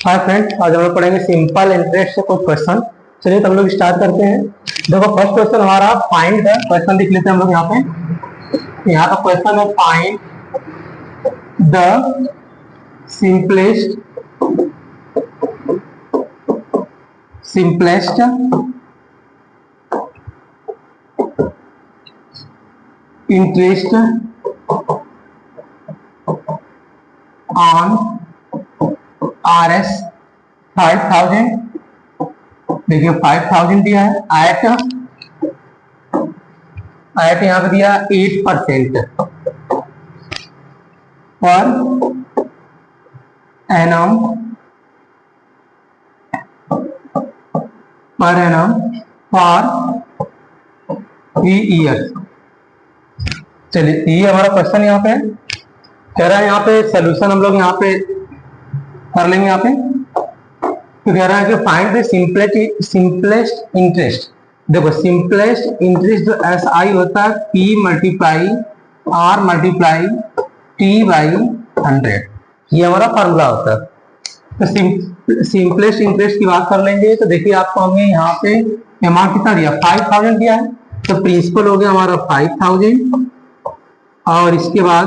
Hi friends, आज हम लोग पढ़ेंगे सिंपल इंटरेस्ट से कुछ क्वेश्चन। चलिए तो हम लोग स्टार्ट करते हैं। देखो फर्स्ट क्वेश्चन हमारा फाइंड का क्वेश्चन लिख लेते हैं हम लोग यहाँ पे। यहाँ का क्वेश्चन है find the simplest interest on RS 5000। देखिए 5000 दिया है। एट यहाँ पे दिया 8% पर एनम फॉर 3 ईयर्स। चलिए ये हमारा क्वेश्चन यहाँ पे कह रहा है। यहाँ पे सोल्यूशन हम लोग यहाँ पे कर लेंगे। यहाँ पे तो कह रहा है कि फाइंड द सिंपलेस्ट इंटरेस्ट। देखो सिंपलेस्ट इंटरेस्ट जो SI होता है P multiply R multiply T by 100, ये हमारा फॉर्मूला होता है। तो सिंपलेस्ट इंटरेस्ट की बात कर लेंगे तो देखिए आपको हमें यहाँ पे अमाउंट कितना दिया, 5000 दिया है। तो प्रिंसिपल हो गया हमारा 5000 और इसके बाद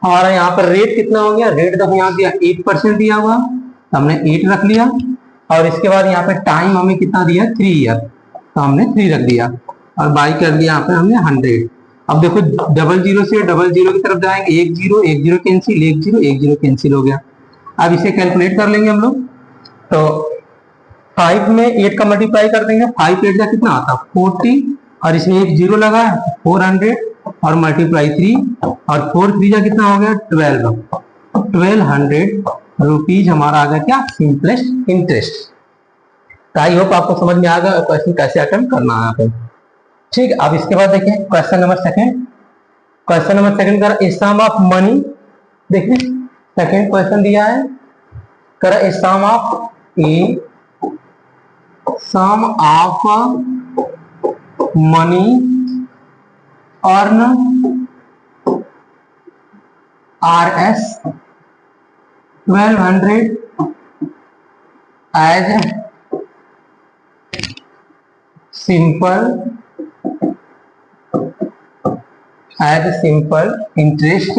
हमारा यहाँ पर रेट कितना हो गया, रेट देखो यहाँ दिया 8% दिया हुआ, तो हमने 8 रख लिया। और इसके बाद यहाँ पे टाइम हमें कितना दिया, 3 ईयर, तो हमने 3 रख दिया और बाई कर दिया यहाँ पे हमने 100। अब देखो 00 से 00 की तरफ जाएंगे, 1 0 1 0 कैंसिल, 1 0 1 0 कैंसिल हो गया। अब इसे कैलकुलेट कर लेंगे हम लोग। तो 5 में 8 का मल्टीप्लाई कर देंगे, 5 8 का कितना आता है 40 और इसमें एक 0 लगा है 400 और मल्टीप्लाई 3 और 4 3 का कितना हो गया 1200 रुपीज हमारा आ गया क्या, सिंपलेस्ट इंटरेस्ट। आई होप आपको समझ में आ गया क्वेश्चन कैसे अटेम्प्ट करना है आपको। ठीक, अब इसके बाद देखिए question number second. Question number second का सम ऑफ मनी। देखिए सेकंड क्वेश्चन दिया है, कर sum of money earn RS 1200 as simple interest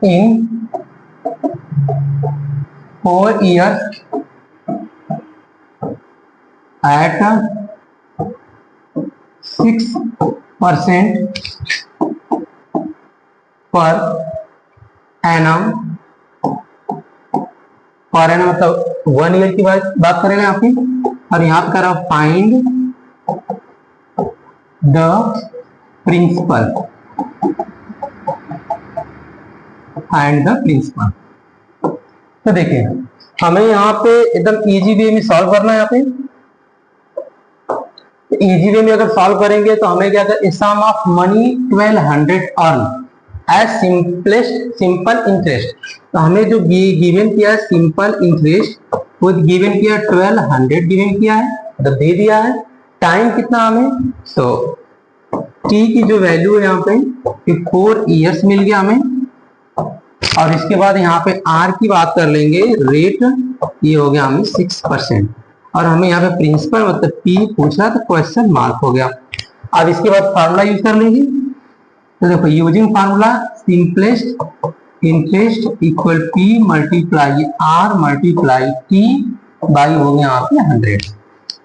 in 4 years at 6% per annum मतलब 1 ईयर की बात करेंगे यहाँ पे। और यहाँ पे करा फाइंड द प्रिंसिपल, तो देखिए हमें यहाँ पे एकदम इजी वे में सॉल्व करना है। यहाँ पे इजी वे में अगर सॉल्व करेंगे तो हमें क्या करना, sum of money 1200 earn as simple interest. तो हमें जो गिवन किया है सिंपल इंटरेस्ट, वो गिवन किया 1200 गिवन किया है, मतलब दे दिया है। टाइम कितना हमें, तो टी की जो वैल्यू है यहाँ पे 4 ईयर्स मिल गया हमें। और इसके बाद यहाँ पे आर की बात कर लेंगे, रेट ये हो गया हमें 6% और हमें यहाँ पे प्रिंसिपल मतलब पी पूछा तो क्वेश्चन मार्क हो गया। अब इसके बाद फार्मूला यूज कर लेंगे। तो देखो using formula simplest interest equal P multiply R multiply T by हो गया यहाँ पे 100।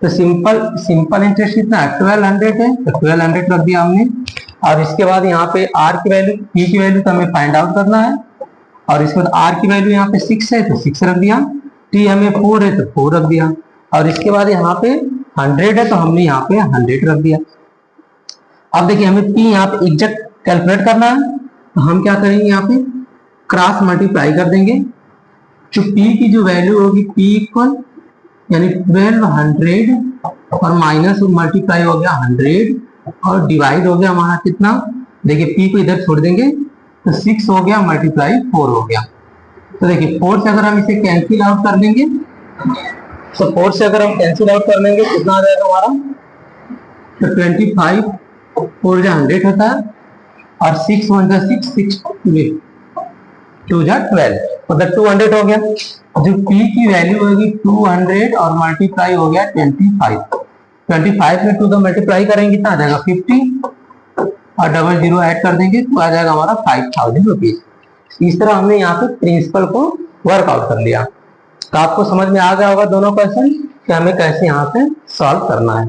तो सिंपल इंटरेस्ट कितना है 1200 है, तो 1200 रख दिया हमने। और इसके बाद यहाँ पे R की वैल्यू P की वैल्यू तो हमें फाइंड आउट करना है। और इसके बाद R की वैल्यू यहाँ पे 6 है तो 6 रख दिया, T हमें 4 है तो 4 रख दिया। और इसके बाद यहाँ पे 100 है तो हमने यहाँ पे 100 रख दिया। अब देखिए हमें P यहाँ पे एग्जैक्ट कैलकुलेट करना है, तो हम क्या करेंगे यहाँ पे क्रॉस मल्टीप्लाई कर देंगे। तो P की जो वैल्यू होगी P इक्वल यानी 1200 और माइनस मल्टीप्लाई हो गया 100 और डिवाइड हो गया हमारा कितना, देखिए P को इधर छोड़ देंगे तो 6 हो गया मल्टीप्लाई 4 हो गया। तो देखिए 4 से अगर हम इसे कैंसिल आउट कर देंगे, तो 4 से अगर हम कैंसिल आउट कर लेंगे कितना आ जाएगा हमारा, तो 25 4 100 होता है और 6 1 6 6 2 2 जा 12, मतलब 200 हो गया। जो p की वैल्यू होगी 200 और मल्टीप्लाई हो गया 25। 25 में 2 का मल्टीप्लाई करेंगे कितना आ जाएगा 50 और डबल जीरो ऐड कर देंगे तो आ जाएगा हमारा 5000 रुपीज। इस तरह हमने यहाँ पे प्रिंसिपल को वर्कआउट कर लिया। तो आपको समझ में आ गया होगा दोनों क्वेश्चन कि हमें कैसे यहाँ पे सॉल्व करना है।